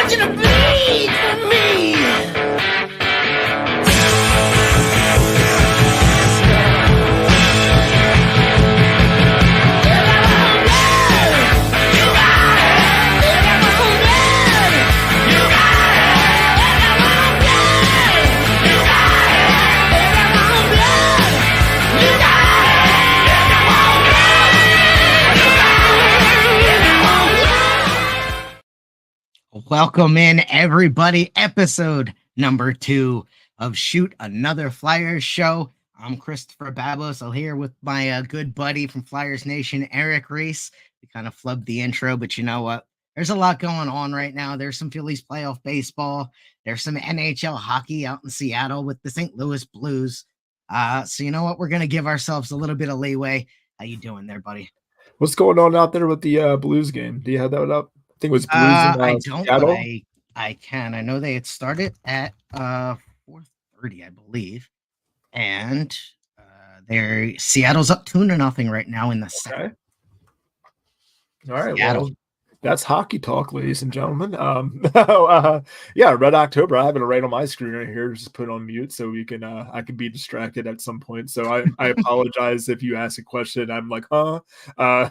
want you to bleed for me. Welcome in, everybody. Episode number 2 of Shoot Another Flyers Show. I'm Christopher Babos. I'm here with my good buddy from Flyers Nation, Eric Reese. We kind of flubbed the intro, but you know what? There's a lot going on right now. There's some Phillies playoff baseball. There's some NHL hockey out in Seattle with the St. Louis Blues. So you know what? We're going to give ourselves a little bit of leeway. How you doing there, buddy? What's going on out there with the Blues game? Do you have that up? I think it was Blues in I don't, Seattle. but I can. I know they had started at 4:30, I believe, and Seattle's up 2-0 right now in the second. All right, Seattle. well, that's hockey talk, ladies and gentlemen. Yeah, Red October. I have it right on my screen right here. Just put it on mute so we can. I can be distracted at some point. So I apologize if you ask a question. I'm like, huh?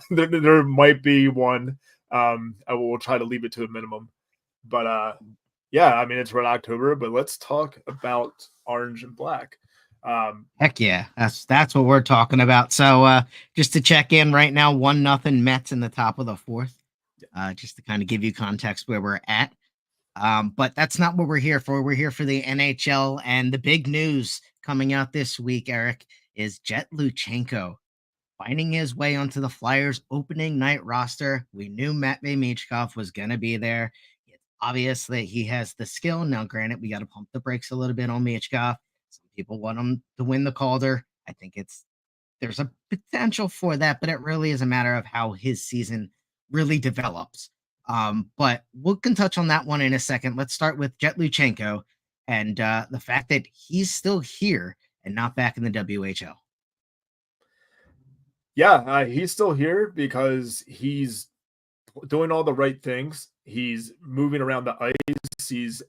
There might be one. I will try to leave it to a minimum, but yeah, I mean it's Red October, but let's talk about orange and black. Heck yeah, that's what we're talking about. So just to check in right now, 1-0 Mets in the top of the fourth. Just to kind of give you context where we're at. But that's not what we're here for. We're here for the NHL, and the big news coming out this week, Eric, is Jett Luchanko finding his way onto the Flyers opening night roster. We knew Matvei Michkov was going to be there. It's obvious that he has the skill. Now, granted, we got to pump the brakes a little bit on Michkov. Some people want him to win the Calder. I think there's a potential for that, but it really is a matter of how his season really develops. But we can touch on that one in a second. Let's start with Jett Luchanko and the fact that he's still here and not back in the WHL. Yeah, he's still here because he's doing all the right things. He's moving around the ice. He's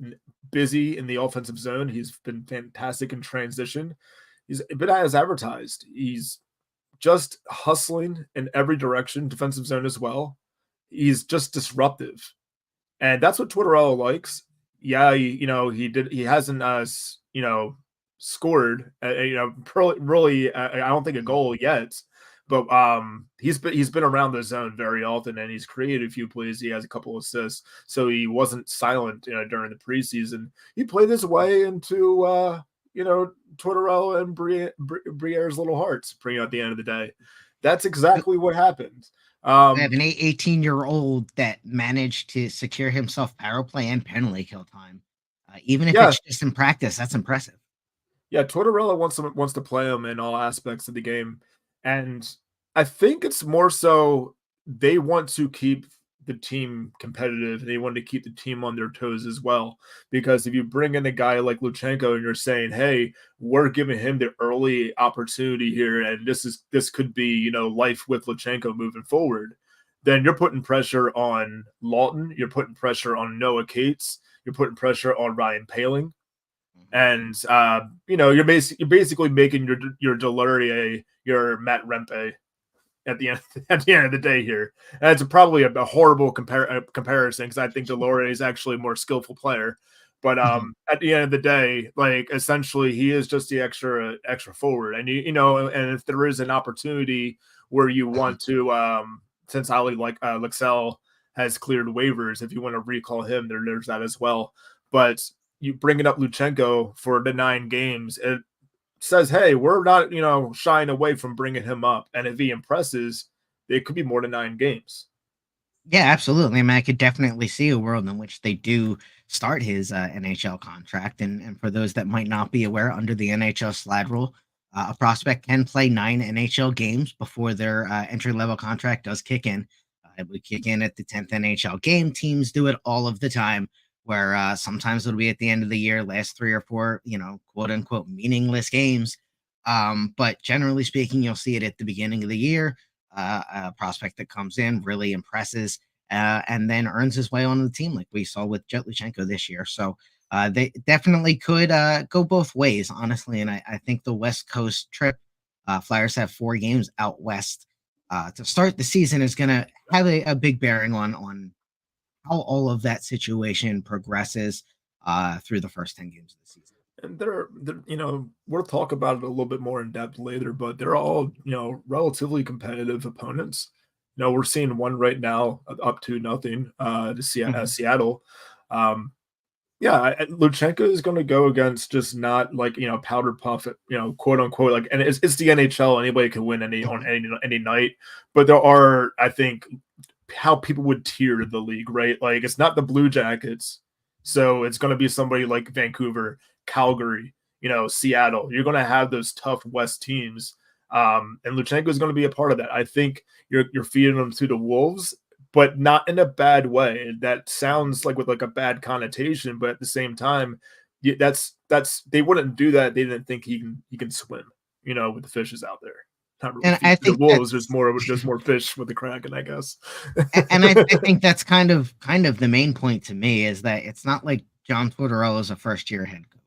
busy in the offensive zone. He's been fantastic in transition. He's been as advertised. He's just hustling in every direction, defensive zone as well. He's just disruptive. And that's what Tortorella likes. Yeah, he hasn't scored really I don't think a goal yet. But he's been around the zone very often, and he's created a few plays. He has a couple assists, so he wasn't silent during the preseason. He played his way into Tortorella and Briere's little hearts. At the end of the day, that's exactly what happened. They have an 18-year-old that managed to secure himself power play and penalty kill time, even if it's just in practice. That's impressive. Yeah, Tortorella wants to play him in all aspects of the game. And I think it's more so they want to keep the team competitive. They want to keep the team on their toes as well. Because if you bring in a guy like Luchanko and you're saying, hey, we're giving him the early opportunity here, and this could be, life with Luchanko moving forward, then you're putting pressure on Lawton. You're putting pressure on Noah Cates. You're putting pressure on Ryan Poehling. And you're basically making your Delorier your Matt Rempe at the end of the day here. And it's probably a horrible comparison because I think Delorier is actually a more skillful player. But at the end of the day, like essentially he is just the extra forward. And and if there is an opportunity where you want to since Ali Lexell has cleared waivers, if you want to recall him, there's that as well. But you bringing up Luchanko for the 9 games, it says, hey, we're not, shying away from bringing him up. And if he impresses, it could be more than 9 games. Yeah, absolutely. I mean, I could definitely see a world in which they do start his NHL contract. And for those that might not be aware, under the NHL slide rule, a prospect can play 9 NHL games before their entry-level contract does kick in. It would kick in at the 10th NHL game. Teams do it all of the time, where sometimes it'll be at the end of the year, last 3 or 4, quote unquote, meaningless games. But generally speaking, you'll see it at the beginning of the year. A prospect that comes in really impresses, and then earns his way onto the team, like we saw with Jett Luchanko this year. So they definitely could go both ways, honestly. And I think the West Coast trip, Flyers have 4 games out west to start the season, is going to have a big bearing on how all of that situation progresses through the first 10 games of the season. And we'll talk about it a little bit more in depth later, but they're all, relatively competitive opponents. We're seeing one right now up to nothing to Seattle. Luchenko is going to go against just not like, powder puff, quote unquote, like, and it's the NHL. Anybody can win on any night, but there are, I think, how people would tier the league, right? Like, it's not the Blue Jackets, so it's going to be somebody like Vancouver, Calgary, Seattle. You're going to have those tough West teams, and Luchenko is going to be a part of that. I think you're feeding them to the Wolves, but not in a bad way. That sounds like with like a bad connotation, but at the same time, that's they wouldn't do that. They didn't think he can swim, with the fishes out there. Not really And I the think Wolves. There's more fish with the Kraken, I guess. and I think that's kind of the main point to me, is that it's not like John Tortorella is a first-year head coach.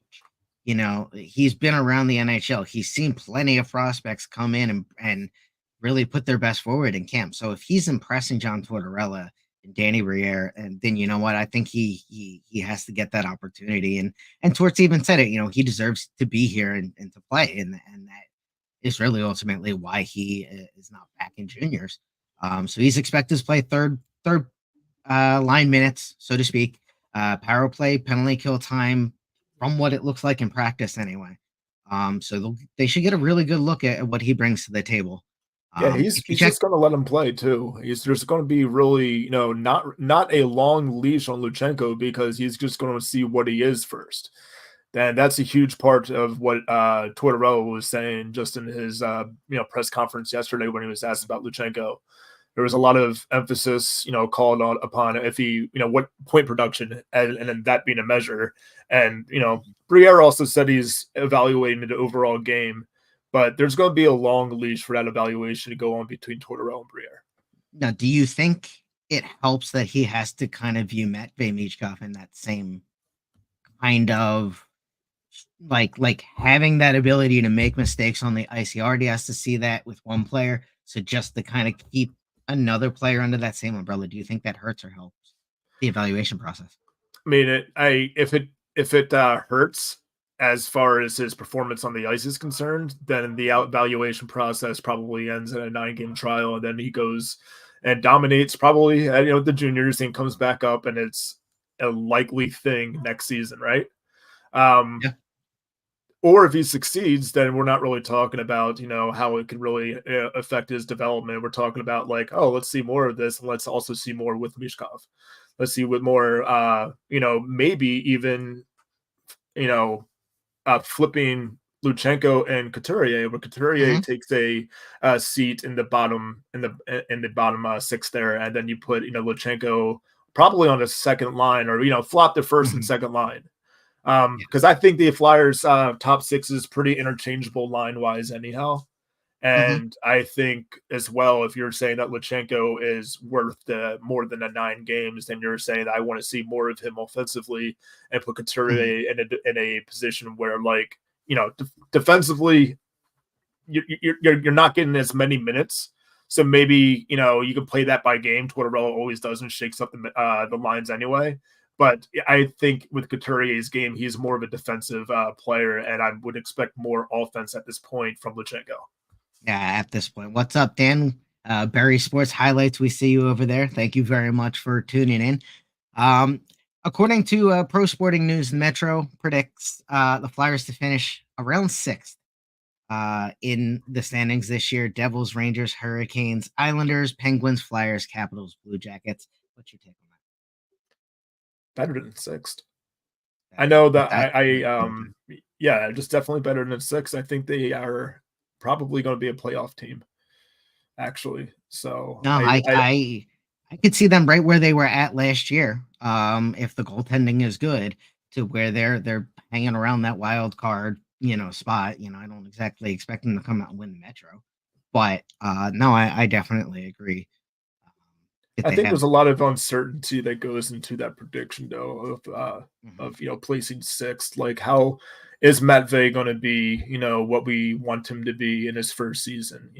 He's been around the NHL. He's seen plenty of prospects come in and really put their best forward in camp. So if he's impressing John Tortorella and Danny Briere, and then you know what, I think he has to get that opportunity. And Torts even said it. He deserves to be here and to play, and that is really ultimately why he is not back in juniors. So he's expected to play third line minutes, so to speak. Power play, penalty kill time, from what it looks like in practice anyway. So they should get a really good look at what he brings to the table. Yeah, he's just going to let him play too. There's going to be really, not a long leash on Luchenko, because he's just going to see what he is first. And that's a huge part of what Tortorella was saying just in his press conference yesterday when he was asked about Luchenko. There was a lot of emphasis, called on upon if he, what point production, and then that being a measure. And Briere also said he's evaluating the overall game, but there's going to be a long leash for that evaluation to go on between Tortorella and Briere. Now, do you think it helps that he has to kind of view Matvei Michkov in that same kind of like having that ability to make mistakes on the ice? He already has to see that with one player, so just to kind of keep another player under that same umbrella, do you think that hurts or helps the evaluation process? I mean, if it hurts as far as his performance on the ice is concerned, then the evaluation process probably ends in a 9-game trial, and then he goes and dominates probably at, the juniors and comes back up, and it's a likely thing next season, right? Yeah. Or if he succeeds, then we're not really talking about, how it could really affect his development. We're talking about like, oh, let's see more of this, and let's also see more with Michkov. Let's see what more, maybe even, flipping Luchenko and Couturier, where Couturier takes a seat in the bottom six there, and then you put Luchenko probably on the second line, or flop the first and second line. Because I think the Flyers top six is pretty interchangeable line wise anyhow. And I think as well, if you're saying that Luchenko is worth more than 9 games, then you're saying I want to see more of him offensively and put Couturier in a position where, like, defensively, you're not getting as many minutes. So maybe, you can play that by game. Tortorella always does and shakes up the lines anyway. But I think with Couturier's game, he's more of a defensive player, and I would expect more offense at this point from Luchenko. Yeah, at this point. What's up, Dan? Barry Sports Highlights, we see you over there. Thank you very much for tuning in. According to Pro Sporting News, Metro predicts the Flyers to finish around 6th in the standings this year. Devils, Rangers, Hurricanes, Islanders, Penguins, Flyers, Capitals, Blue Jackets. What's your take on that? Better than 6th. I know that just definitely better than 6th. I think they are probably going to be a playoff team, actually. So no, I could see them right where they were at last year. If the goaltending is good, to where they're hanging around that wild card, spot. I don't exactly expect them to come out and win the Metro, but no, I definitely agree. that I they think have. there's a lot of uncertainty that goes into that prediction, though, Mhm. placing sixth. Like, how is Matt Vey going to be? What we want him to be in his first season.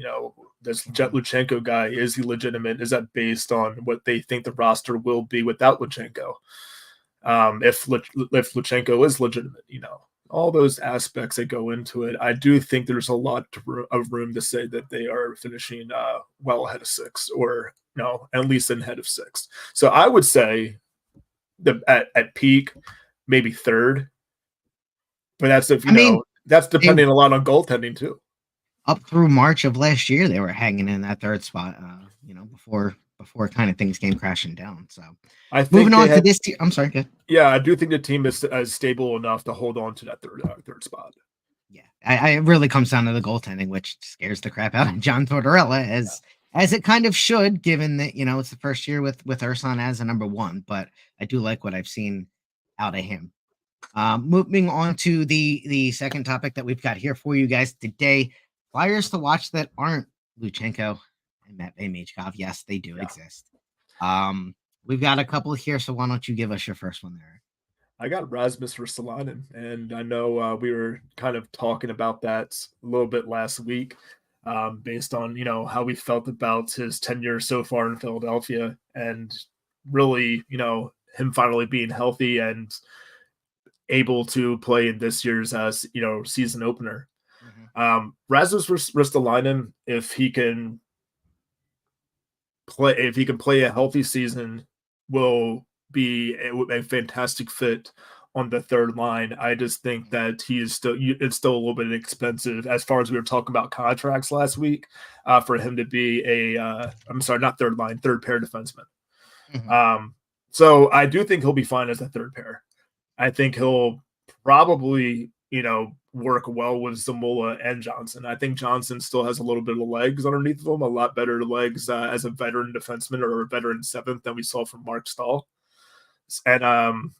This Jett Mhm. Luchanko guy, is he legitimate? Is that based on what they think the roster will be without Luchanko? If Luchanko is legitimate, all those aspects that go into it. I do think there's a lot of room to say that they are finishing well ahead of six, or no, at least ahead of six. So I would say that at peak, maybe third, but I mean, that's they depending a lot on goaltending too. up through March of last year, they were hanging in that third spot. Before kind of things came crashing down. So I moving think they on to had, this team. I'm sorry. Good. yeah, I do think the team is stable enough to hold on to that third spot. Yeah, it really comes down to the goaltending, which scares the crap out of John Tortorella, as it kind of should, given that it's the first year with Urson as a number one. But I do like what I've seen out of him. Moving on to the second topic that we've got here for you guys today: Flyers to watch that aren't Luchanko and Matt Michkov. Yes, they do Yeah. exist. We've got a couple here, so why don't you give us your first one there? I got Rasmus Ristolainen, and I know we were kind of talking about that a little bit last week, based on how we felt about his tenure so far in Philadelphia, and really him finally being healthy and able to play in this year's season opener. Mm-hmm. Rasmus Ristolainen, if he can play a healthy season, will be a fantastic fit on the third line. I just think that it's still a little bit expensive, as far as we were talking about contracts last week, for him to be I'm sorry, not third line, third pair defenseman. Mm-hmm. So I do think he'll be fine as a third pair. I think he'll probably, work well with Zamula and Johnson. I think Johnson still has a little bit of legs underneath of him, a lot better legs as a veteran defenseman or a veteran seventh than we saw from Mark Stahl. And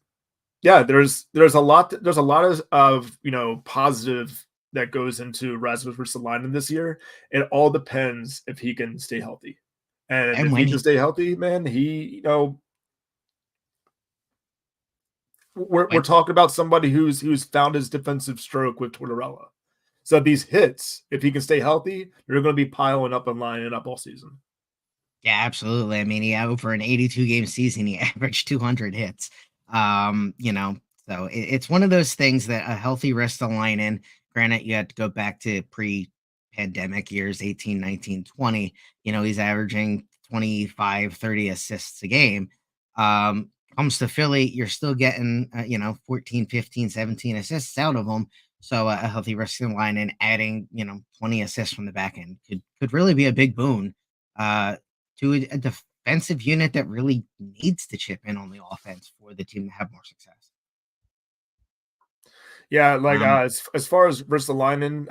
yeah, there's a lot of positive that goes into Rasmus Ristolainen this year. It all depends if he can stay healthy. And And if when he can he stay healthy, man, we're when talking about somebody who's found his defensive stroke with Tortorella. So these hits, if he can stay healthy, they're going to be piling up and lining up all season. Yeah, absolutely. I mean, he over an 82 game season, he averaged 200 hits. So it's one of those things that a healthy wrist line in. Granted, you had to go back to pre-pandemic years, 18, 19, 20. He's averaging 25, 30 assists a game. Comes to Philly, you're still getting 14, 15, 17 assists out of him. So a healthy wrist line and adding 20 assists from the back end could really be a big boon. To a defensive unit that really needs to chip in on the offense for the team to have more success. Yeah, like Um, as far as Ristolainen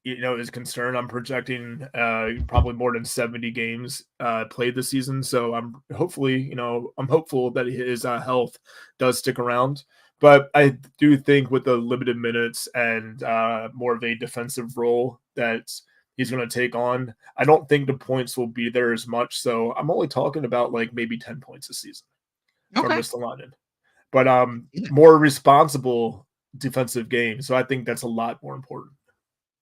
is concerned, I'm projecting probably more than 70 games played this season. So I'm hopeful that his health does stick around. But I do think with the limited minutes and more of a defensive role that he's going to take on, I don't think the points will be there as much. So I'm only talking about like maybe 10 points a season from okay. Ristolainen, but Yeah. more responsible defensive game. So I think that's a lot more important.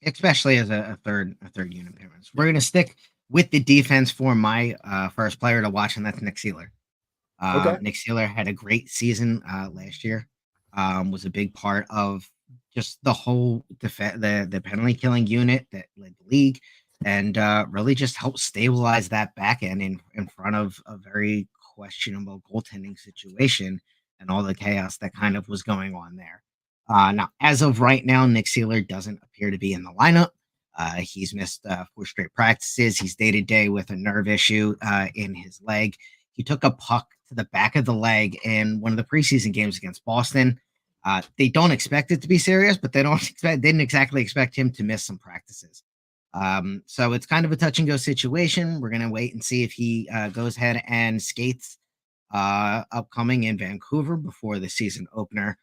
Especially as a third unit parent. We're Yeah. gonna stick with the defense for my first player to watch, and that's Nick Seeler. Okay. Nick Seeler had a great season last year. Was a big part of just the whole the penalty killing unit that led the league, and really just helped stabilize that back end in front of a very questionable goaltending situation and all the chaos that kind of was going on there. Now, as of right now, Nick Seeler doesn't appear to be in the lineup. He's missed 4 straight practices. He's day to day with a nerve issue in his leg. He took a puck to the back of the leg in one of the preseason games against Boston. They don't expect it to be serious, but didn't exactly expect him to miss some practices. So it's kind of a touch and go situation. We're gonna wait and see if he goes ahead and skates upcoming in Vancouver before the season opener.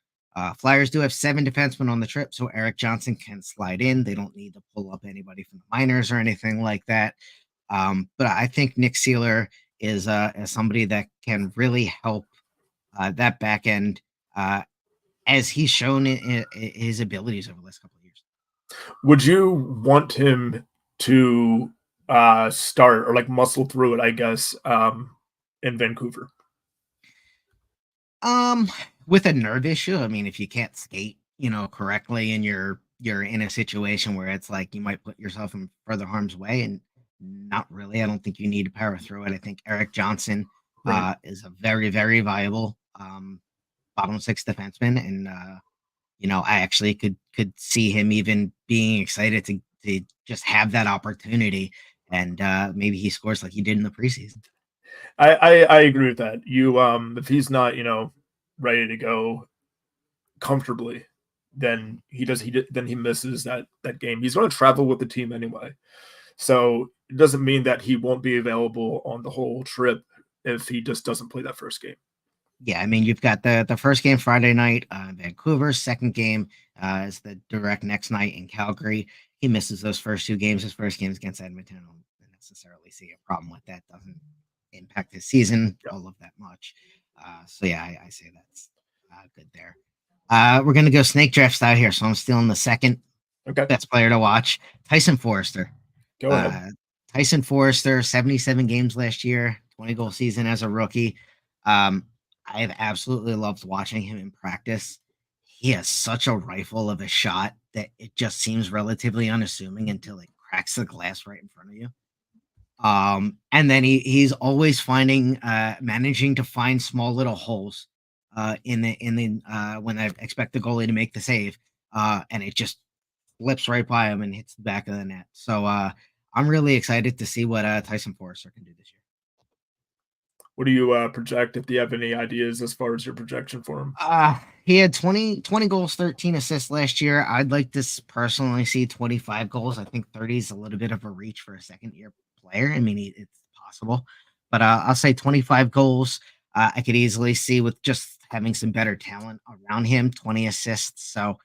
Flyers do have 7 defensemen on the trip, so Eric Johnson can slide in. They don't need to pull up anybody from the minors or anything like that. But I think Nick Seeler is as somebody that can really help that back end, as he's shown his abilities over the last couple of years. Would you want him to start or like muscle through it, I guess, in Vancouver? Um, with a nerve issue, I mean, if you can't skate, correctly, and you're in a situation where it's like you might put yourself in further harm's way, and not really. I don't think you need to power through it. I think Eric Johnson Right. is a very, very viable bottom six defenseman, and I actually could see him even being excited to just have that opportunity, and maybe he scores like he did in the preseason. I agree with that. If he's not, ready to go comfortably, then then he misses that game. He's going to travel with the team anyway. So it doesn't mean that he won't be available on the whole trip if he just doesn't play that first game. Yeah, I mean, you've got the first game Friday night, Vancouver. Second game is the direct next night in Calgary. He misses those first two games. His first game's against Edmonton. I don't necessarily see a problem with that. Doesn't impact his season Yeah. all of that much. So yeah, I say that's good there. We're gonna go snake draft style here. So I'm stealing the second Okay. best player to watch, Tyson Forrester. Go ahead. Tyson Forrester, 77 games last year, 20-goal season as a rookie. I have absolutely loved watching him in practice. He has such a rifle of a shot that it just seems relatively unassuming until it cracks the glass right in front of you. And then he's always managing to find small little holes in the when I expect the goalie to make the save, and it just flips right by him and hits the back of the net. So I'm really excited to see what Tyson Forrester can do this year. What do you project, if you have any ideas as far as your projection for him? He had 20 goals, 13 assists last year. I'd like to personally see 25 goals. I think 30 is a little bit of a reach for a second year player. I mean, it's possible, but I'll say 25 goals. I could easily see with just having some better talent around him, 20 assists. So,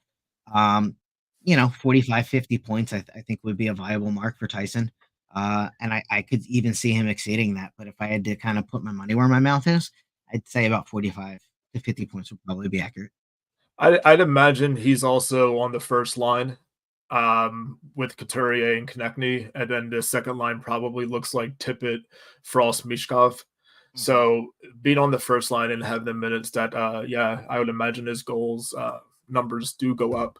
um, 45, 50 points, I think would be a viable mark for Tyson. And I could even see him exceeding that. But if I had to kind of put my money where my mouth is, I'd say about 45 to 50 points would probably be accurate. I'd imagine he's also on the first line with Couturier and Konechny, and then the second line probably looks like Tippett, Frost, Mishkov. Mhm. So being on the first line and have the minutes that, yeah, I would imagine his goals numbers do go up.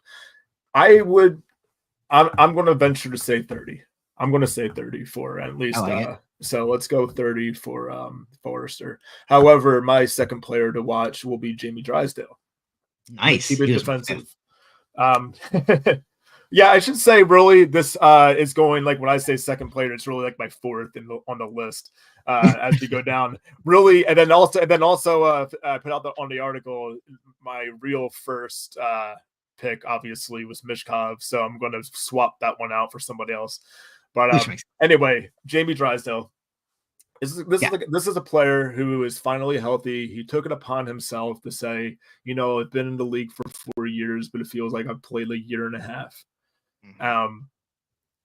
I'm going to venture to say 30. I'm going to say 30 for at I least. like it. So let's go 30 for Forrester. However, my second player to watch will be Jamie Drysdale. I'm going to Nice. keep it He was my fifth. defensive. Um, yeah, I should say really this is going like when I say second player, it's really like my fourth on the list as we go down. Really, and then also put out on the article my real first pick obviously was Mishkov, so I'm going to swap that one out for somebody else. But Which makes anyway, Jamie Drysdale. yeah. This is a player who is finally healthy. He took it upon himself to say, I've been in the league for 4 years, but it feels like I've played a year and a half. Mhm.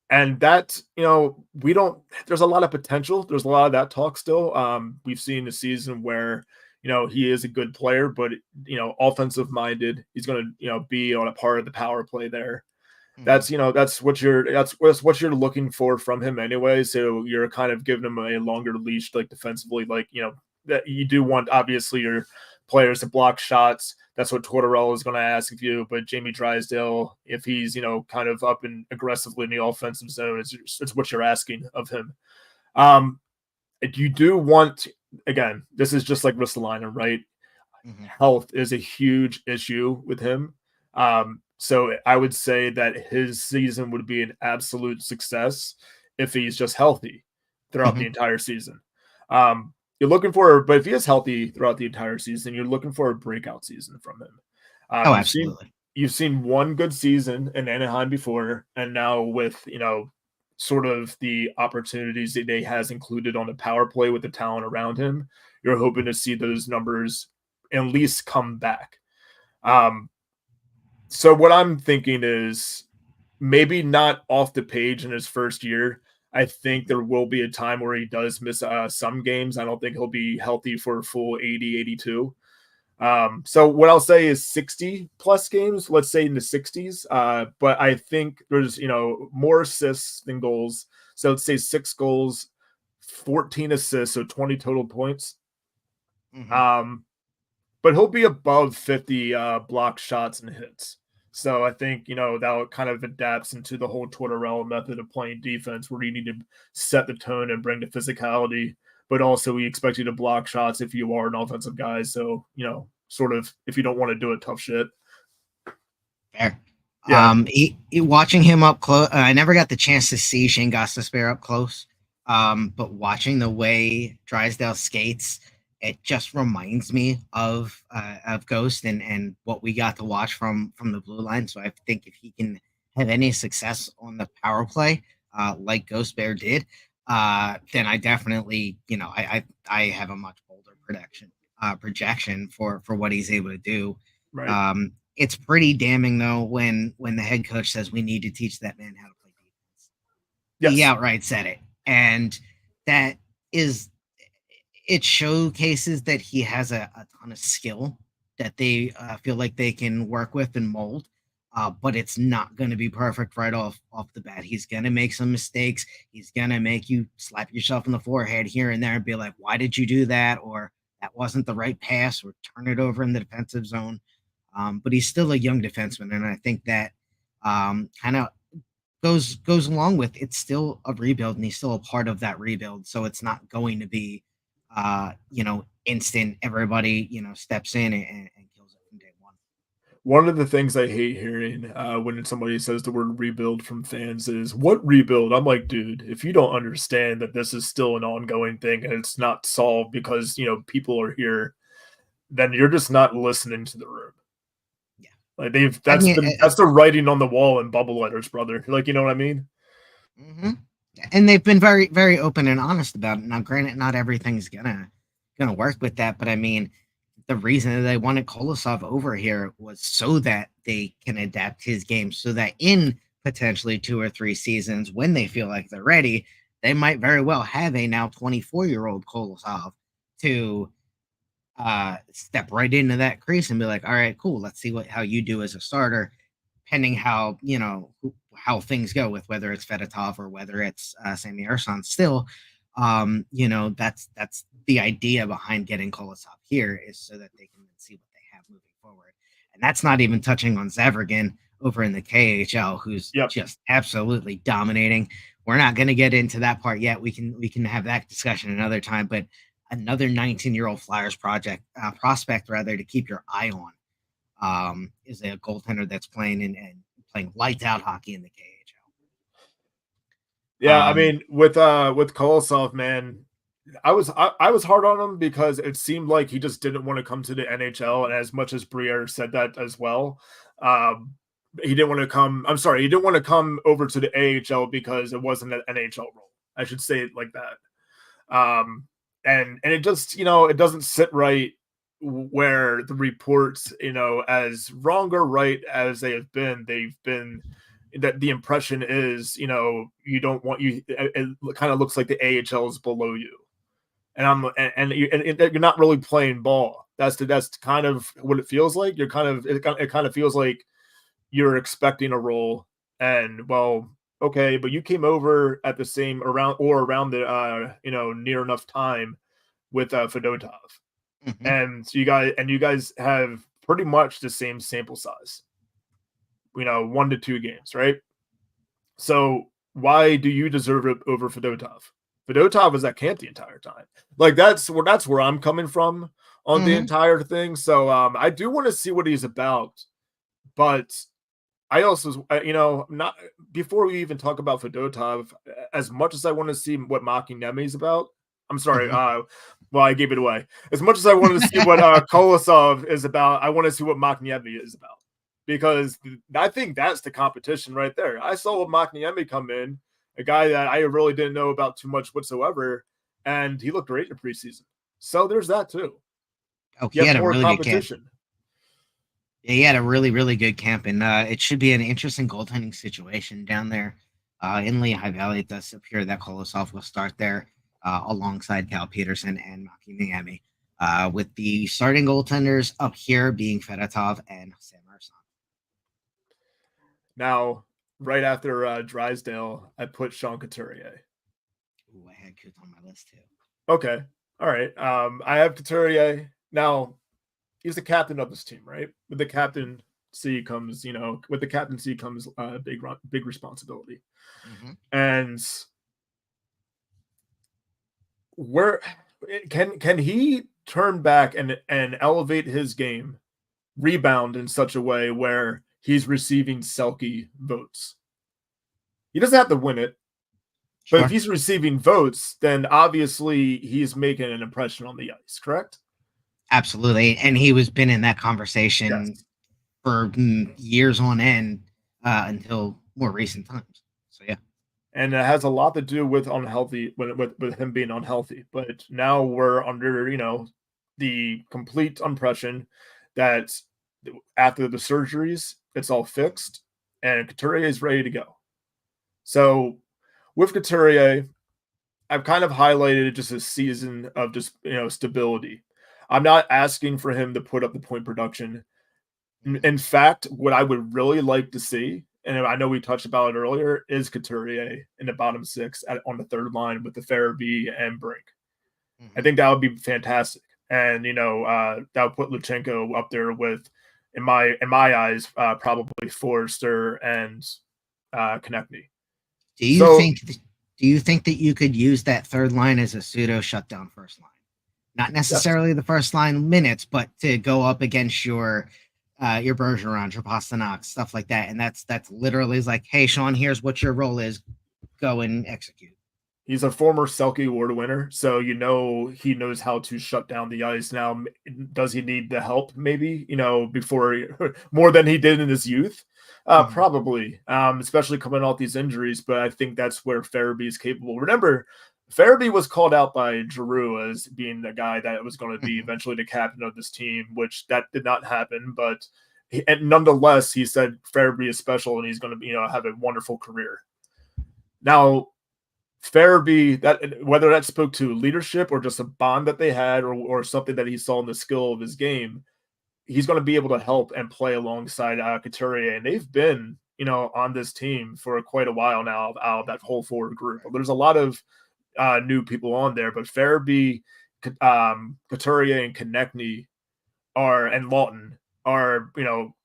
And that, we don't, there's a lot of potential. There's a lot of that talk still. We've seen a season where, he is a good player, but, offensive minded. He's going to, be on a part of the power play there. Mhm. That's what you're looking for from him anyway. So you're kind of giving him a longer leash, like defensively, like, that you do want obviously your players to block shots. That's what Tortorella is going to ask of you. But Jamie Drysdale, if he's, kind of up and aggressively in the offensive zone, it's what you're asking of him. Um, you do want, again, this is just like Ristolainen, right? Mhm. Health is a huge issue with him. So I would say that his season would be an absolute success if he's just healthy throughout the Mhm. entire season. But if he is healthy throughout the entire season, you're looking for a breakout season from him. Oh, You've seen absolutely. one good season in Anaheim before, and now with sort of the opportunities that he has included on the power play with the talent around him, you're hoping to see those numbers at least come back. So what I'm thinking is maybe not off the page in his first year. I think there will be a time where he does miss some games. I don't think he'll be healthy for a full 80, 82. So what I'll say is 60 plus games, let's say in the 60s. But I think there's, more assists than goals. So let's say 6 goals, 14 assists, so 20 total points. Mm-hmm. But he'll be above 50 block shots and hits. So I think, that kind of adapts into the whole Tortorella method of playing defense, where you need to set the tone and bring the physicality, but also we expect you to block shots if you are an offensive guy. So, sort of if you don't want to do it, tough shit. Fair. Yeah. Watching him up close, I never got the chance to see Shane Gostisbehere up close. But watching the way Drysdale skates, it just reminds me of Ghost and what we got to watch from the blue line. So I think if he can have any success on the power play, like Ghost Bear did, then I definitely, I have a much bolder projection for what he's able to do. Right. It's pretty damning though when the head coach says we need to teach that man how to play defense. He Yes. outright said it, and that is it showcases that he has a ton of skill that they feel like they can work with and mold. But it's not going to be perfect right off the bat. He's going to make some mistakes. He's going to make you slap yourself in the forehead here and there and be like, "Why did you do that?" Or "That wasn't the right pass," or "Turn it over in the defensive zone." But he's still a young defenseman, and I think that kind of goes along with it's still a rebuild, and he's still a part of that rebuild. So it's not going to be, instant. Everybody steps in and kills it from day one. One of the things I hate hearing when somebody says the word rebuild from fans is, "What rebuild?" I'm like, dude, if you don't understand that this is still an ongoing thing and it's not solved because, people are here, then you're just not listening to the room. Yeah, Like I mean, that's the writing on the wall in bubble letters, brother. Like, you know what I mean? mhm. And they've been very very open and honest about it. Now, granted, not everything's gonna work with that, but I mean, the reason that they wanted Kolosov over here was so that they can adapt his game, so that in potentially 2 or 3 seasons, when they feel like they're ready, they might very well have a now 24-year-old Kolosov to step right into that crease and be like, all right, cool, let's see how you do as a starter, pending how how things go with whether it's Fedotov or whether it's Sammy Ersan. Still, that's the idea behind getting Kolosov here, is so that they can see what they have moving forward. And that's not even touching on Zavragin over in the KHL, who's Yep. just absolutely dominating. We're not going to get into that part yet. We can have that discussion another time, but another 19-year-old Flyers prospect rather to keep your eye on, is a goaltender that's playing and playing lights out hockey in the KHL. Yeah, I mean, with Kolosov, man, I was hard on him because it seemed like he just didn't want to come to the NHL, and as much as Briere said that as well, he didn't want to come. I'm sorry, he didn't want to come over to the AHL because it wasn't an NHL role. I should say it like that. And it just it doesn't sit right where the reports as wrong or right as they've been that the impression is you don't want it kind of looks like the AHL is below you, and you're not really playing ball. That's kind of what it feels like. You're kind of it kind of feels like you're expecting a role, and well, okay, but you came over at the same around the near enough time with Fedotov, Mhm. and you guys have pretty much the same sample size, 1 to 2 games, right? So why do you deserve it over Fedotov? Fedotov was at camp the entire time. Like that's where I'm coming from on the Mhm. entire thing. So I do want to see what he's about, but I also, not before we even talk about Fedotov, as much as I want to see what Makiniemi is about. I'm sorry. Mhm. Well, I gave it away. As much as I wanted to see what Kolosov is about, I want to see what Makiniemi is about, because I think that's the competition right there. I saw Makiniemi come in, a guy that I really didn't know about too much whatsoever, and he looked great in the preseason. So there's that too. Oh, You he have had a more really good camp. competition. Yeah, he had a really, really good camp, and it should be an interesting goaltending situation down there In Lehigh Valley, it does appear that Kolosov will start there alongside Cal Peterson and Maki Niemi, with the starting goaltenders up here being Fedotov and Sam Ersan. Now, right after Drysdale, I put Sean Couturier. Ooh, I had Coot on my list too. Okay. All right. I have Couturier. Now, he's the captain of this team, right? With the captaincy comes, with the captaincy comes big responsibility. Mm-hmm. And where can he turn back and elevate his game, rebound in such a way where he's receiving Selke votes? He doesn't have to win it, but if Sure. he's receiving votes, then obviously he's making an impression on the ice, correct? Absolutely. And he was been in that conversation Yes. for years on end until more recent times. So yeah. And it has a lot to do with unhealthy with him being unhealthy. But now we're under, the complete impression that after the surgeries, it's all fixed and Couturier is ready to go. So with Couturier, I've kind of highlighted just a season of just stability. I'm not asking for him to put up the point production. In fact, what I would really like to see, and I know we touched about it earlier, is Couturier in the bottom six on the third line with the Farabee and Brink. I Mm-hmm. think that would be fantastic, and that would put Luchanko up there with, in my eyes, probably Forrester and Konechny. Do you So think do you think that you could use that third line as a pseudo shutdown first line? Not yes, necessarily the first line minutes, but to go up against your Bergeron, your Pasternak, stuff like that. And that's literally like, hey, Sean, here's what your role is. Go and execute. he's a former Selke Award winner, so he knows how to shut down the ice. Now, does he need the help? Maybe before more than he did in his youth. Mm-hmm. Probably, especially coming off these injuries. But I think that's where Farabee is capable. Remember, Farabee was called out by Giroux as being the guy that was going to be Mm-hmm. eventually the captain of this team, which that did not happen. But and nonetheless, he said Farabee is special and he's going to be have a wonderful career. Now, Farabee, that whether that spoke to leadership or just a bond that they had, or something that he saw in the skill of his game, he's going to be able to help and play alongside Couturier, and they've been on this team for quite a while now out of that whole forward group. There's a lot of new people on there, but Farabee, Couturier, and Konechny and Lawton are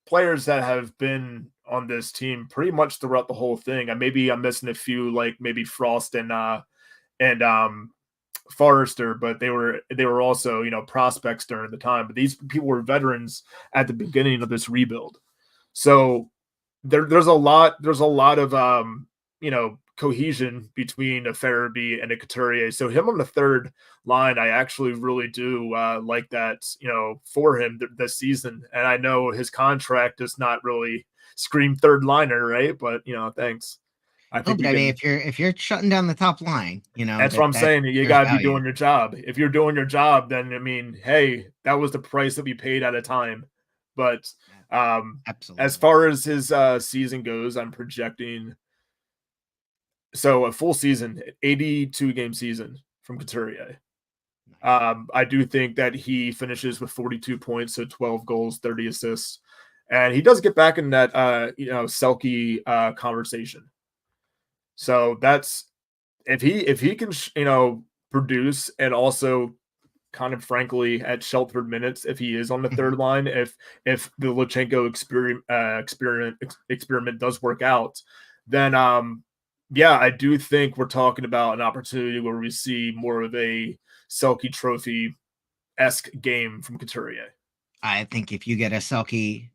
players that have been on this team pretty much throughout the whole thing. And maybe I'm missing a few, like maybe Frost and Forrester, but they were also prospects during the time. But these people were veterans at the beginning of this rebuild, so there's a lot of cohesion between a Farabee and a Couturier. So him on the third line, I actually really do like that, for him this season. And I know his contract does not really scream third liner, right? But thanks. I No, think but we I mean, can. if you're shutting down the top line, That's what I'm that saying. You there's got to be value. doing your job. If you're doing your job, then I mean, hey, that was the price that we paid at a time. But as Absolutely. far as his season goes, I'm projecting a full season, 82 game season from Couturier. Nice. I do think that he finishes with 42 points, so 12 goals, 30 assists, and he does get back in that Selke conversation. So that's if he can produce, and also kind of frankly at sheltered minutes if he is on the Mhm. third line, if the Luchanko experiment does work out, then yeah, I do think we're talking about an opportunity where we see more of a Selke Trophy-esque game from Couturier. I think if you get a Selkie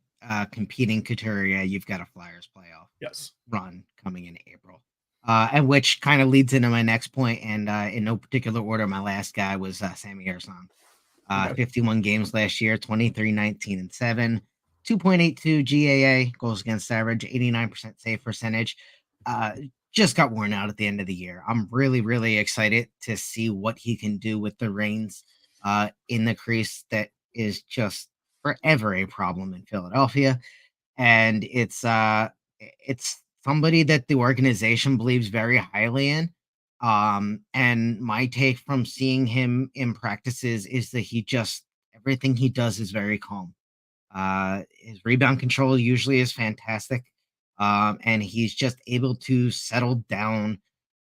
competing Couturier, you've got a Flyers playoff Yes. run coming in April. And which kind of leads into my next point, and in no particular order, my last guy was Sammy Ersan. Okay. 51 games last year, 23, 19, and 7, 2.82 GAA, goals against average, 89% save percentage. Uh, just got worn out at the end of the year. I'm really, really excited to see what he can do with the reins in the crease that is just forever a problem in Philadelphia. And it's somebody that the organization believes very highly in. And my take from seeing him in practices is that everything he does is very calm. His rebound control usually is fantastic. And he's just able to settle down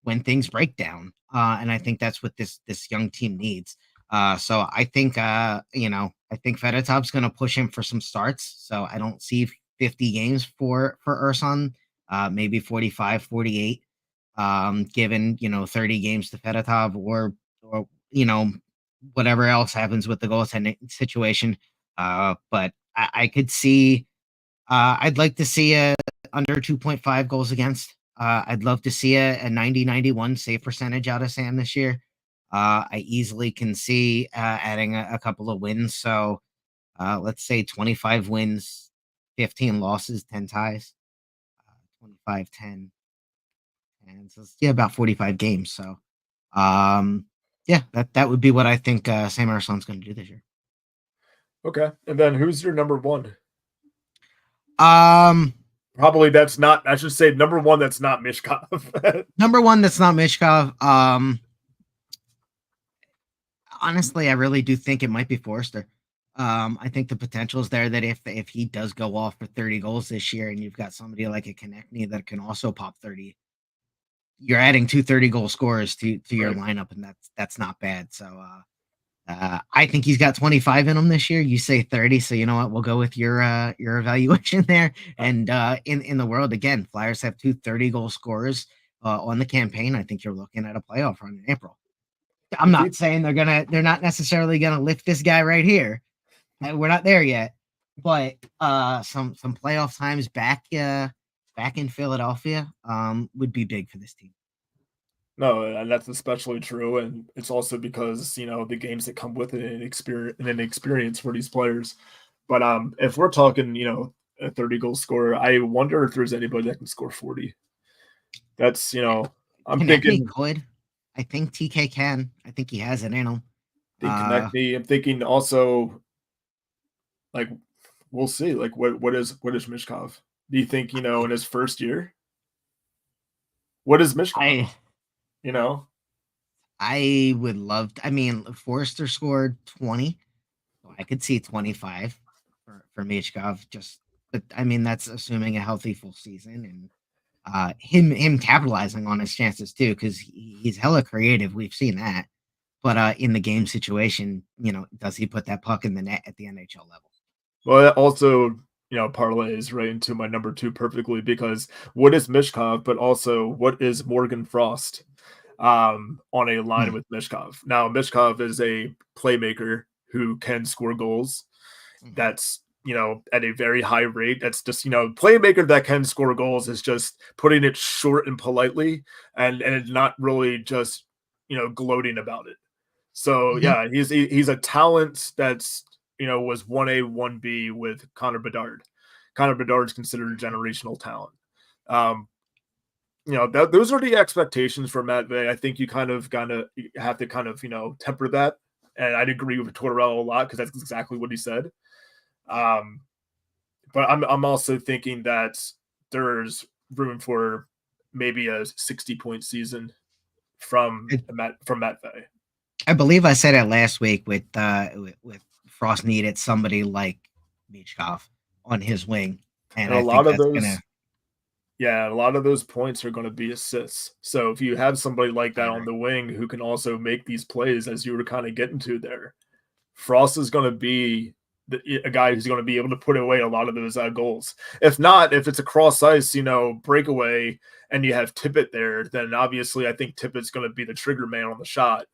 when things break down. And I think that's what this young team needs. So I think I think Fedotov's going to push him for some starts. So I don't see 50 games for Urson, maybe 45, 48. Given 30 games to Fedotov or whatever else happens with the goaltending situation. But I could see I'd like to see a under 2.5 goals against. I'd love to see a 90-91 save percentage out of Sam this year. I easily can see adding a couple of wins. So let's say 25 wins, 15 losses, 10 ties, 25, 10, and so yeah, about 45 games. So yeah, that would be what I think Sam Erson's going to do this year. Okay. And then who's your number one? Um, Probably that's not, I should say number one that's not Mishkov. Number one that's not Mishkov. Honestly, I really do think it might be Forrester. I think the potential is there that if he does go off for 30 goals this year, and you've got somebody like a Konechny that can also pop 30, you're adding two 30-goal scorers to your lineup, and that's not bad. So I think he's got 25 in him this year. You say 30, so you know what? We'll go with your evaluation there. And in the world again, Flyers have two 30-goal scorers on the campaign. I think you're looking at a playoff run in April. I'm not saying they're not necessarily gonna lift this guy right here. We're not there yet, but some playoff times back in Philadelphia would be big for this team. No, and that's especially true, and it's also because the games that come with it and experience for these players. But if we're talking, a 30-goal scorer, I wonder if there's anybody that can score 40. That's I'm thinking could. I think TK can. I think he has it in him. Konechny. I'm thinking also, like, we'll see. Like, what is Mishkov? Do you think in his first year? What is Mishkov? I would love to, I mean, Forrester scored 20. So I could see 25 for Mishkov. But I mean, that's assuming a healthy full season and him capitalizing on his chances too, because he's hella creative. We've seen that. But in the game situation, does he put that puck in the net at the NHL level? Well, that also, parlays right into my number two perfectly, because what is Mishkov, but also what is Morgan Frost on a line with Mishkov? Now, Mishkov is a playmaker who can score goals. That's, at a very high rate. That's just, playmaker that can score goals is just putting it short and politely and it's not really just, gloating about it. So, yeah, he's a talent that's, was 1A, 1B with Connor Bedard. Connor Bedard's considered a generational talent. Those are the expectations for Matt Vey. I think you kind of have to kind of, temper that. And I'd agree with Tortorella a lot because that's exactly what he said. But I'm also thinking that there's room for maybe a 60-point season from Matt Vey. I believe I said it last week with Frost needed somebody like Michkov on his wing, and a lot of those points are going to be assists. So if you have somebody like that on the wing who can also make these plays, as you were kind of getting to there, Frost is going to be a guy who's going to be able to put away a lot of those goals. If not, if it's a cross ice, breakaway, and you have Tippett there, then obviously I think Tippett's going to be the trigger man on the shot.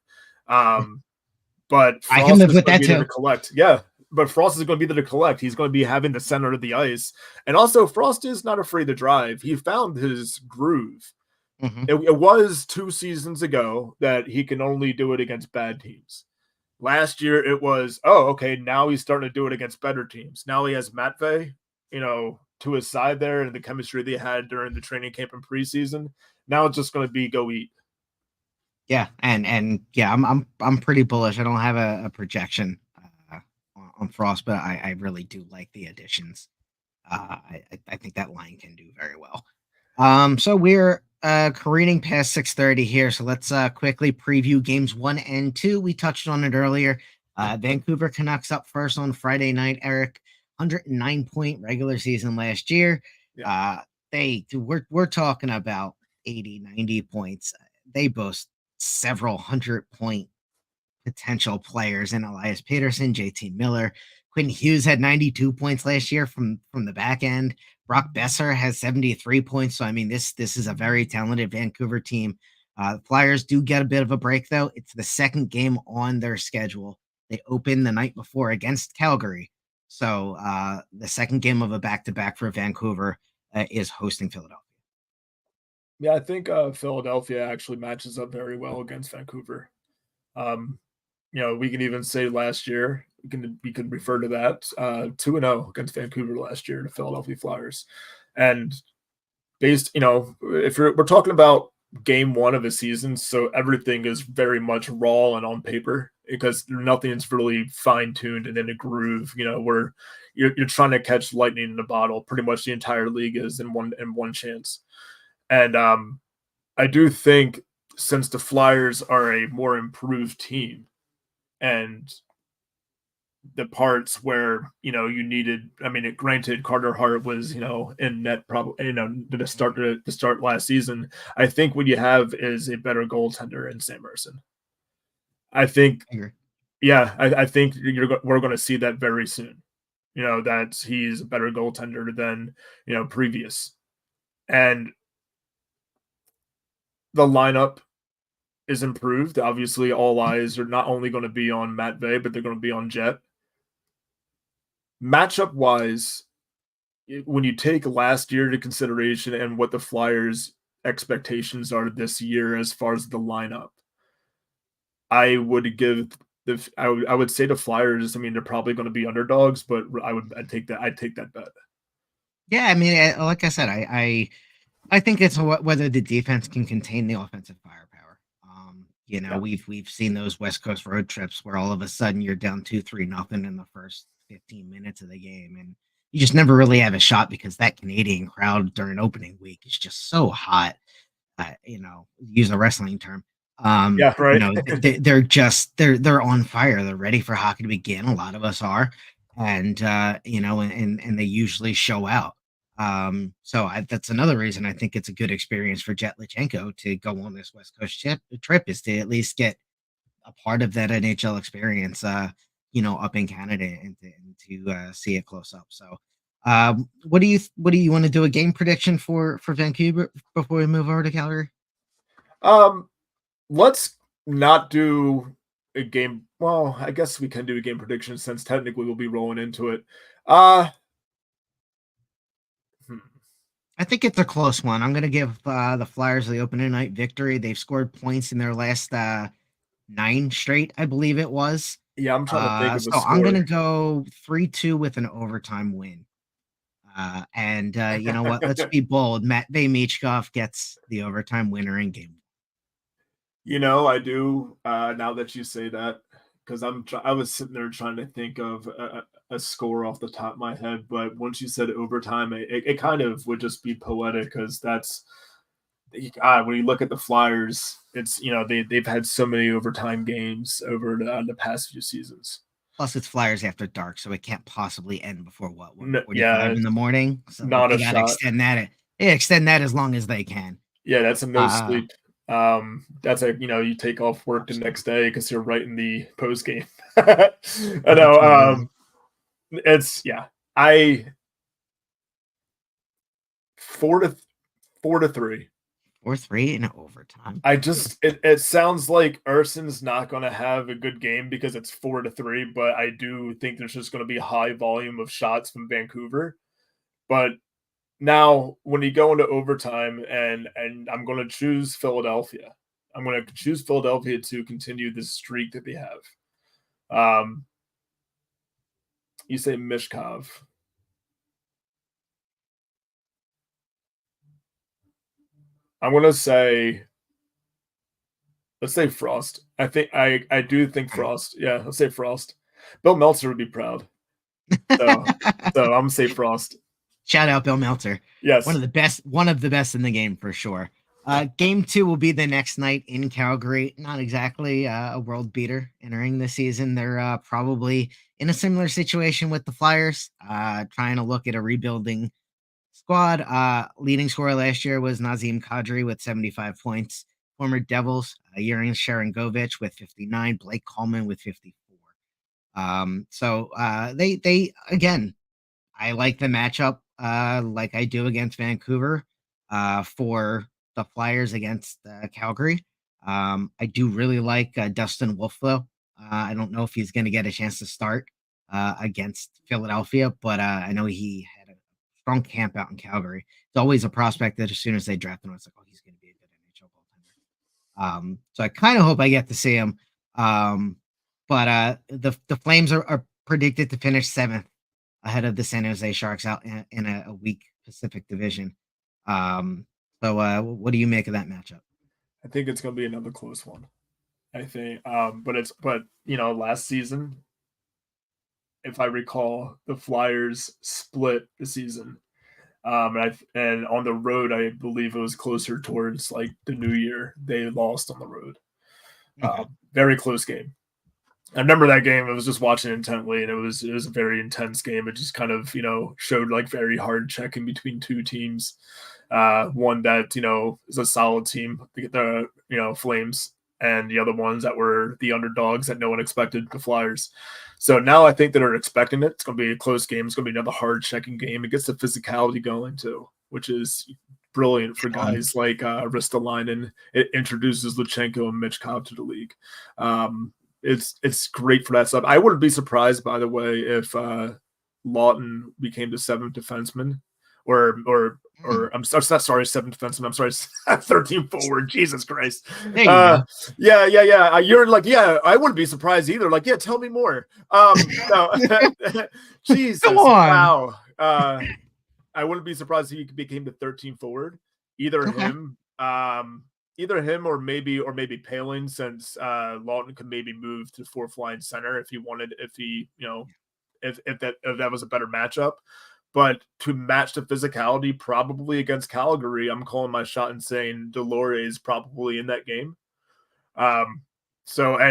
But Frost I can live with that too. To collect, yeah. But Frost is going to be there to collect. He's going to be having the center of the ice, and also Frost is not afraid to drive. He found his groove. It was 2 seasons ago that he can only do it against bad teams. Last year it was, now he's starting to do it against better teams. Now he has Matvey, to his side there, and the chemistry they had during the training camp and preseason. Now it's just going to be go eat. Yeah, and yeah, I'm pretty bullish. I don't have a projection on Frost, but I really do like the additions. I think that line can do very well. So we're careening past 6:30 here. So let's quickly preview games 1 and 2. We touched on it earlier. Vancouver Canucks up first on Friday night. Eric, 109-point regular season last year. Yeah. We're talking about 80, 90 points. They boast several 100-point potential players in Elias Peterson, JT Miller. Quinn Hughes had 92 points last year from the back end. Brock Besser has 73 points. So I mean, this is a very talented Vancouver team. The Flyers do get a bit of a break though. It's the second game on their schedule. They open the night before against Calgary. So the second game of a back-to-back for Vancouver is hosting Philadelphia. Yeah, I think Philadelphia actually matches up very well against Vancouver. Um, we can even say last year we can refer to that 2-0 against Vancouver last year, the Philadelphia Flyers, and based, if we're talking about game one of a season, so everything is very much raw and on paper because nothing's really fine tuned and in a groove. Where you're trying to catch lightning in a bottle. Pretty much the entire league is in one chance, and I do think since the Flyers are a more improved team and the parts where you needed, I mean, granted Carter Hart was in net probably to start last season. I think what you have is a better goaltender in Sam Ersson. I think yeah, I think we're going to see that very soon. That he's a better goaltender than previous, and the lineup is improved. Obviously, all eyes are not only going to be on Matt Vey, but they're going to be on Jett. Matchup wise, when you take last year into consideration and what the Flyers' expectations are this year as far as the lineup, I would give I would say the Flyers. I mean, they're probably going to be underdogs, but I'd take that bet. Yeah, I mean, like I said, I think it's whether the defense can contain the offensive firepower. Yeah. We've seen those West Coast road trips where all of a sudden you're down 2-3-0 in the first 15 minutes of the game, and you just never really have a shot because that Canadian crowd during opening week is just so hot. Use a wrestling term. Yeah, right. They're just they're on fire. They're ready for hockey to begin. A lot of us are, and and they usually show out. That's another reason I think it's a good experience for Jett Luchanko to go on this West Coast trip is to at least get a part of that NHL experience, up in Canada and to see it close up. So, what do you want to do a game prediction for Vancouver before we move over to Calgary? Let's not do a game. Well, I guess we can do a game prediction since technically we'll be rolling into it. I think it's a close one. I'm going to give the Flyers the opening night victory. They've scored points in their last 9 straight, I believe it was. Yeah, I'm trying to think of a So I'm going to score. go 3-2 with an overtime win. And you know what? Let's be bold. Matvey Michkov gets the overtime winner in game. I do now that you say that because I was sitting there trying to think of a score off the top of my head, but once you said overtime, it kind of would just be poetic because that's when you look at the Flyers, it's they've had so many overtime games over the past few seasons. Plus, it's Flyers after dark, so it can't possibly end before what 1:45 Yeah, in the morning. So not they a got to shot. extend that as long as they can. Yeah, that's a no sleep. That's you take off work the next day because you're writing the post game. I know. It's I 4-3. 4-3 in overtime. It sounds like Erson's not going to have a good game because it's 4-3, but I do think there's just going to be a high volume of shots from Vancouver. But now, when you go into overtime, and I'm going to choose Philadelphia. I'm going to choose Philadelphia to continue this streak that they have. You say Mishkov. I'm going to say, let's say Frost. I do think Frost. Yeah, let's say Frost. Bill Meltzer would be proud. So I'm going to say Frost. Shout out Bill Meltzer. Yes. One of the best in the game for sure. Game 2 will be the next night in Calgary. Not exactly a world beater entering the season. They're probably in a similar situation with the Flyers, trying to look at a rebuilding squad. Leading scorer last year was Nazem Kadri with 75 points. Former Devils, Yuri Sharangovich with 59. Blake Coleman with 54. They again, I like the matchup like I do against Vancouver for the Flyers against Calgary. I do really like Dustin Wolf, though. I don't know if he's going to get a chance to start against Philadelphia, but I know he had a strong camp out in Calgary. It's always a prospect that as soon as they draft him, it's like, oh, he's going to be a good NHL goaltender. So I kind of hope I get to see him. But the Flames are predicted to finish 7th ahead of the San Jose Sharks out in a weak Pacific Division. What do you make of that matchup? I think it's going to be another close one. I think, but last season, if I recall, the Flyers split the season, and on the road, I believe it was closer towards like the New Year. They lost on the road. Okay. Very close game. I remember that game. I was just watching intently, and it was a very intense game. It just kind of showed like very hard checking between two teams. One that is a solid team, the Flames, and the other ones that were the underdogs that no one expected, the Flyers. So now I think that they're expecting it. It's going to be a close game. It's going to be another hard checking game. It gets the physicality going too, which is brilliant for guys like Ristolainen. It introduces Luchanko and Michkov to the league. It's great for that stuff. I wouldn't be surprised, by the way, if Lawton became the 7th defenseman, or I'm sorry, 7th defenseman. I'm sorry, 13 forward. Jesus Christ. There you go. Yeah. You're like, yeah, I wouldn't be surprised either. Like, yeah, tell me more. No, Jesus, Come on. wow. I wouldn't be surprised if he became the 13 forward. Either him or maybe Palin, since Lawton could maybe move to 4th line center if he wanted, if that was a better matchup. But to match the physicality, probably against Calgary, I'm calling my shot and saying Delorier is probably in that game. And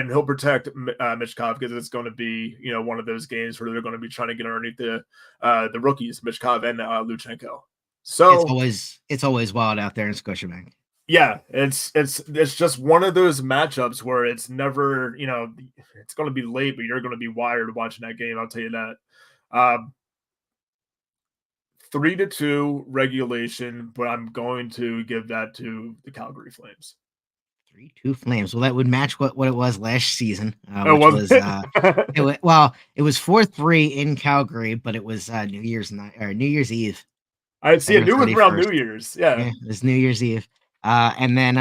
he'll protect Michkov, because it's going to be one of those games where they're going to be trying to get underneath the rookies, Michkov and Luchanko. So it's always wild out there in Scotiabank. Yeah, it's just one of those matchups where it's never, it's going to be late, but you're going to be wired watching that game. I'll tell you that. 3-2 regulation, but I'm going to give that to the Calgary Flames. 3-2 Flames. Well, that would match what it was last season. It was 4-3 in Calgary, but it was New Year's Eve. I see. It was around New Year's. Yeah, it was New Year's Eve. And then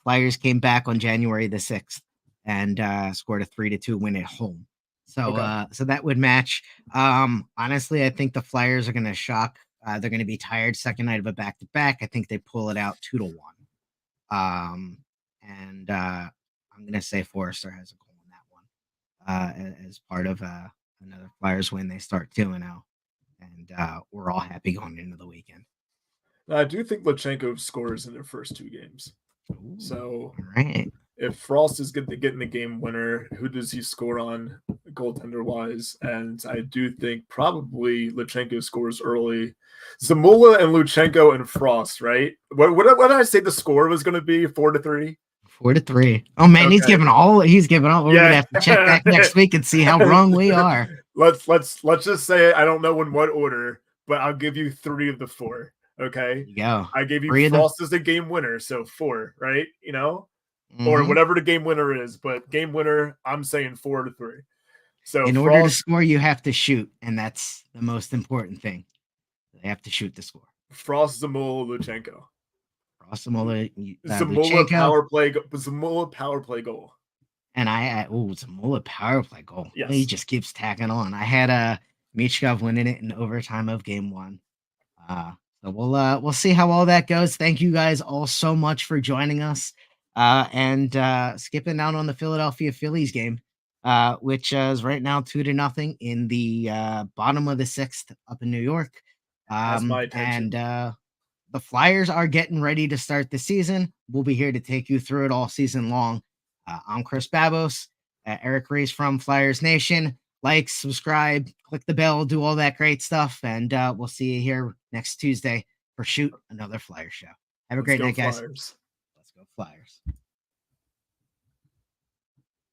Flyers came back on January the 6th and scored a 3-2 win at home. So so that would match. Honestly, I think the Flyers are going to shock. They're going to be tired second night of a back-to-back. I think they pull it out 2-1. And I'm going to say Forrester has a goal in that one as part of another Flyers win. They start 2-0, and we're all happy going into the weekend. I do think Luchanko scores in their first 2 games. Ooh, so right. If Frost is getting the game winner, who does he score on goaltender wise? And I do think probably Luchanko scores early. Zamula and Luchanko and Frost, right? What did I say the score was going to be? 4-3. 4-3. Oh man, okay. He's giving all. We're gonna have to check that next week and see how wrong we are. Let's just say I don't know in what order, but I'll give you 3 of the 4. Okay. There you go. I gave you Frost as the game winner, so 4, right? Or whatever the game winner is, but game winner, I'm saying 4-3. So in order to score, you have to shoot, and that's the most important thing. They have to shoot to score. Frost, Zamula, Luchanko. Frost, Zamula, Zamula power play. Zamula power play goal. And Zamula power play goal. Yes. He just keeps tacking on. I had Michkov winning it in overtime of game 1. So we'll see how all that goes. Thank you guys all so much for joining us. And skipping out on the Philadelphia Phillies game, which is right now 2-0 in the bottom of the 6th up in New York. Has my attention. And the Flyers are getting ready to start the season. We'll be here to take you through it all season long. I'm Chris Babos, Eric Rees from Flyers Nation. Like, subscribe, click the bell, do all that great stuff. And we'll see you here next Tuesday for Shoot Another Flyer Show. Have a great night, guys. Flyers. Let's go Flyers.